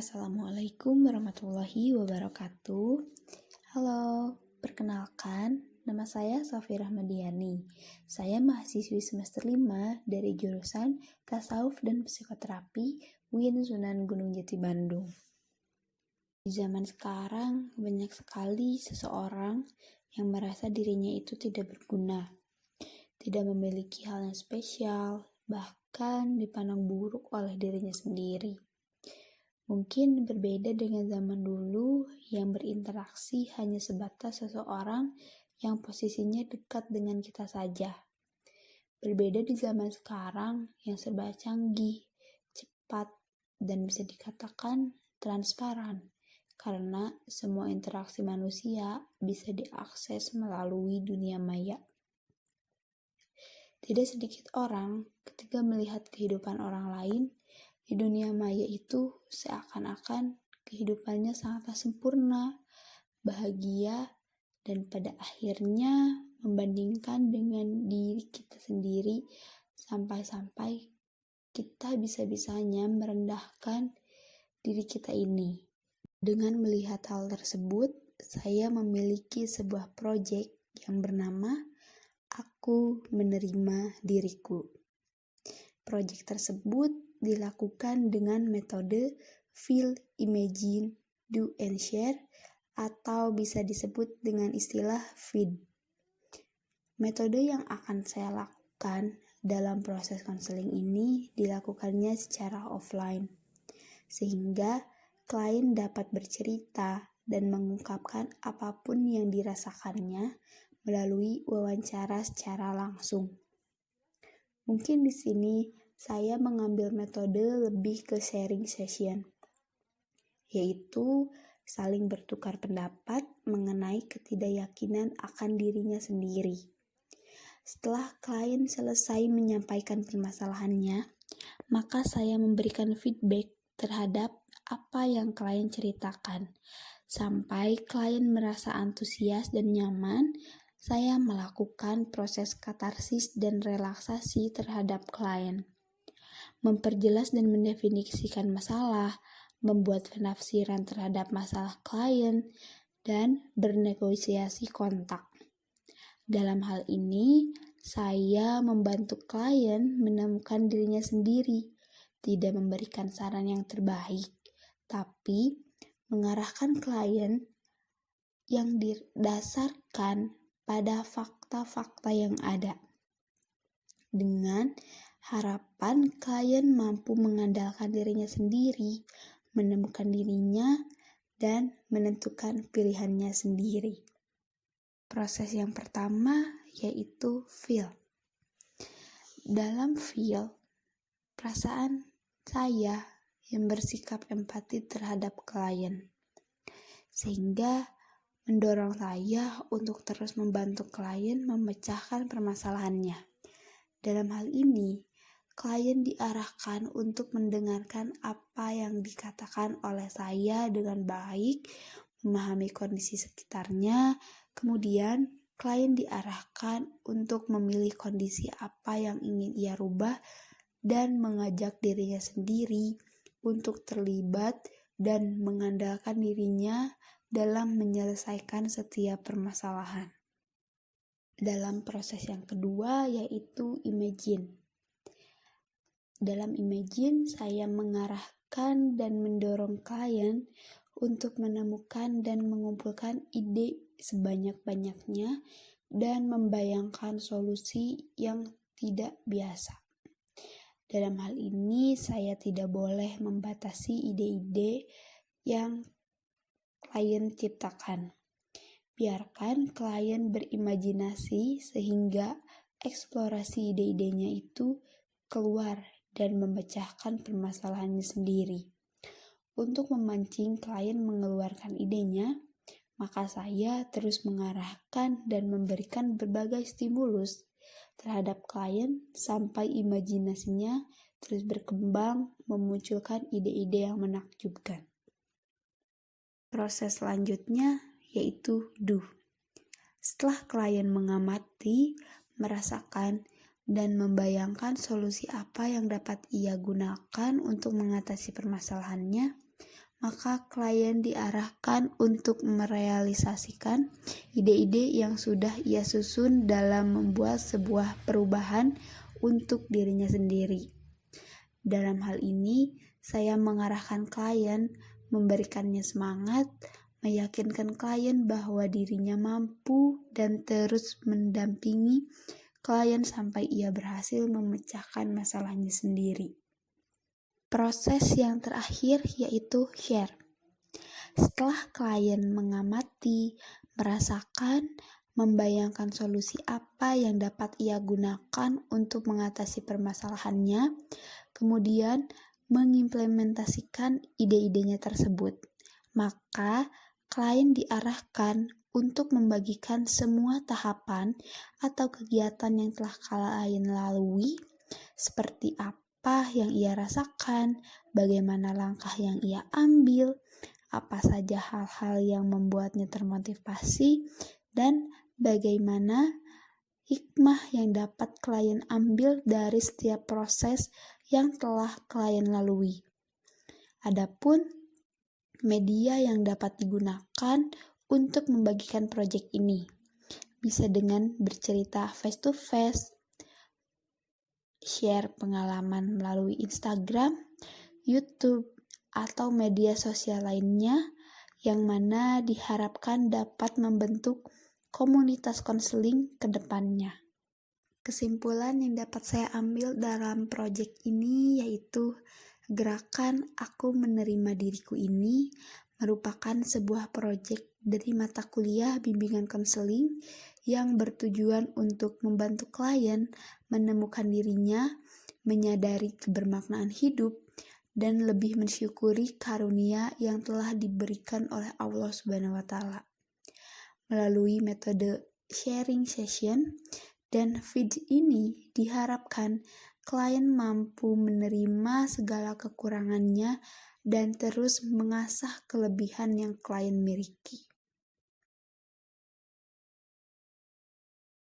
Assalamualaikum warahmatullahi wabarakatuh. Halo, perkenalkan, nama saya Safi Rahmadiani. Saya mahasiswi semester 5 dari jurusan Tasawuf dan Psikoterapi UIN Sunan Gunung Jati Bandung. Di zaman sekarang, banyak sekali seseorang yang merasa dirinya itu tidak berguna, tidak memiliki hal yang spesial, bahkan dipandang buruk oleh dirinya sendiri. Mungkin berbeda dengan zaman dulu yang berinteraksi hanya sebatas seseorang yang posisinya dekat dengan kita saja. Berbeda di zaman sekarang yang serba canggih, cepat, dan bisa dikatakan transparan, karena semua interaksi manusia bisa diakses melalui dunia maya. Tidak sedikit orang ketika melihat kehidupan orang lain di dunia maya itu seakan-akan kehidupannya sangatlah sempurna, bahagia, dan pada akhirnya membandingkan dengan diri kita sendiri sampai-sampai kita bisa-bisanya merendahkan diri kita ini. Dengan melihat hal tersebut, saya memiliki sebuah proyek yang bernama Aku Menerima Diriku. Proyek tersebut dilakukan dengan metode Feel, Imagine, Do, and Share atau bisa disebut dengan istilah FEED. Metode yang akan saya lakukan dalam proses konseling ini dilakukannya secara offline, sehingga klien dapat bercerita dan mengungkapkan apapun yang dirasakannya melalui wawancara secara langsung. Mungkin di sini saya mengambil metode lebih ke sharing session, yaitu saling bertukar pendapat mengenai ketidakyakinan akan dirinya sendiri. Setelah klien selesai menyampaikan permasalahannya, maka saya memberikan feedback terhadap apa yang klien ceritakan. Sampai klien merasa antusias dan nyaman, saya melakukan proses katarsis dan relaksasi terhadap klien. Memperjelas dan mendefinisikan masalah, membuat penafsiran terhadap masalah klien, dan bernegosiasi kontak. Dalam hal ini, saya membantu klien menemukan dirinya sendiri, tidak memberikan saran yang terbaik, tapi mengarahkan klien yang didasarkan pada fakta-fakta yang ada. Dengan harapan klien mampu mengandalkan dirinya sendiri, menemukan dirinya, dan menentukan pilihannya sendiri. Proses yang pertama yaitu feel. Dalam feel, perasaan saya yang bersikap empati terhadap klien, sehingga mendorong saya untuk terus membantu klien memecahkan permasalahannya. Dalam hal ini, klien diarahkan untuk mendengarkan apa yang dikatakan oleh saya dengan baik, memahami kondisi sekitarnya, kemudian klien diarahkan untuk memilih kondisi apa yang ingin ia rubah dan mengajak dirinya sendiri untuk terlibat dan mengandalkan dirinya dalam menyelesaikan setiap permasalahan. Dalam proses yang kedua yaitu imagine. Dalam imagine, saya mengarahkan dan mendorong klien untuk menemukan dan mengumpulkan ide sebanyak-banyaknya dan membayangkan solusi yang tidak biasa. Dalam hal ini, saya tidak boleh membatasi ide-ide yang klien ciptakan. Biarkan klien berimajinasi sehingga eksplorasi ide-idenya itu keluar dan memecahkan permasalahannya sendiri. Untuk memancing klien mengeluarkan idenya, maka saya terus mengarahkan dan memberikan berbagai stimulus terhadap klien sampai imajinasinya terus berkembang memunculkan ide-ide yang menakjubkan. Proses selanjutnya yaitu do. Setelah klien mengamati, merasakan, dan membayangkan solusi apa yang dapat ia gunakan untuk mengatasi permasalahannya, maka klien diarahkan untuk merealisasikan ide-ide yang sudah ia susun dalam membuat sebuah perubahan untuk dirinya sendiri. Dalam hal ini, saya mengarahkan klien, memberikannya semangat, meyakinkan klien bahwa dirinya mampu, dan terus mendampingi klien sampai ia berhasil memecahkan masalahnya sendiri. Proses yang terakhir yaitu share. Setelah klien mengamati, merasakan, membayangkan solusi apa yang dapat ia gunakan untuk mengatasi permasalahannya, kemudian mengimplementasikan ide-idenya tersebut. Maka, klien diarahkan untuk membagikan semua tahapan atau kegiatan yang telah klien lalui, seperti apa yang ia rasakan, bagaimana langkah yang ia ambil, apa saja hal-hal yang membuatnya termotivasi, dan bagaimana hikmah yang dapat klien ambil dari setiap proses yang telah klien lalui. Adapun media yang dapat digunakan untuk membagikan proyek ini bisa dengan bercerita face to face, share pengalaman melalui Instagram, YouTube, atau media sosial lainnya yang mana diharapkan dapat membentuk komunitas konseling ke depannya. Kesimpulan yang dapat saya ambil dalam proyek ini yaitu gerakan Aku Menerima Diriku ini merupakan sebuah proyek dari mata kuliah bimbingan konseling yang bertujuan untuk membantu klien menemukan dirinya, menyadari kebermaknaan hidup, dan lebih mensyukuri karunia yang telah diberikan oleh Allah Subhanahu wa Ta'ala. Melalui metode sharing session dan feed ini diharapkan klien mampu menerima segala kekurangannya dan terus mengasah kelebihan yang klien miliki.